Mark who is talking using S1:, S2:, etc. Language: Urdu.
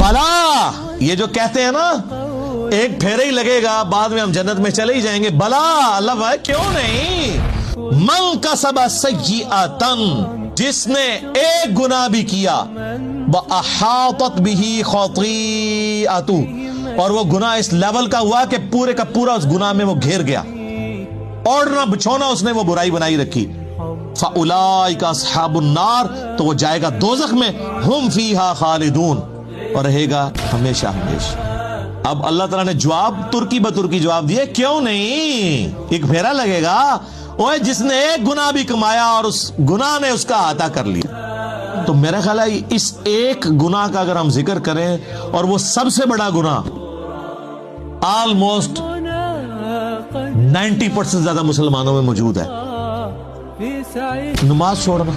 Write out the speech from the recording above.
S1: بلا، یہ جو کہتے ہیں نا ایک پھیرا ہی لگے گا بعد میں ہم جنت میں چلے ہی جائیں گے، بلا اللہ بھائی کیوں نہیں؟ من کسب سیئۃ، جس نے ایک گناہ بھی کیا، وَأَحَاطَتْ بِهِ خَطِیئَتُهُ، اور وہ گناہ اس لیول کا ہوا کہ پورے کا پورا اس گناہ میں وہ گھیر گیا، اوڑھنا بچھونا اس نے وہ برائی بنائی رکھی، فَأُولَئِکَ أَصْحَابُ النَّارِ، تو وہ جائے گا دوزخ میں، ہم فیہا خالدون، اور رہے گا ہمیشہ ہمیشہ۔ اب اللہ تعالیٰ نے جواب ترکی بترکی جواب دیے، کیوں نہیں؟ ایک پھیرا لگے گا، اوہ جس نے ایک گناہ بھی کمایا اور اس گناہ نے اس کا احاطہ کر لیا۔ تو میرا خیال ہے اس ایک گناہ کا اگر ہم ذکر کریں، اور وہ سب سے بڑا گناہ آلموسٹ 90% زیادہ مسلمانوں میں موجود ہے، نماز چھوڑنا۔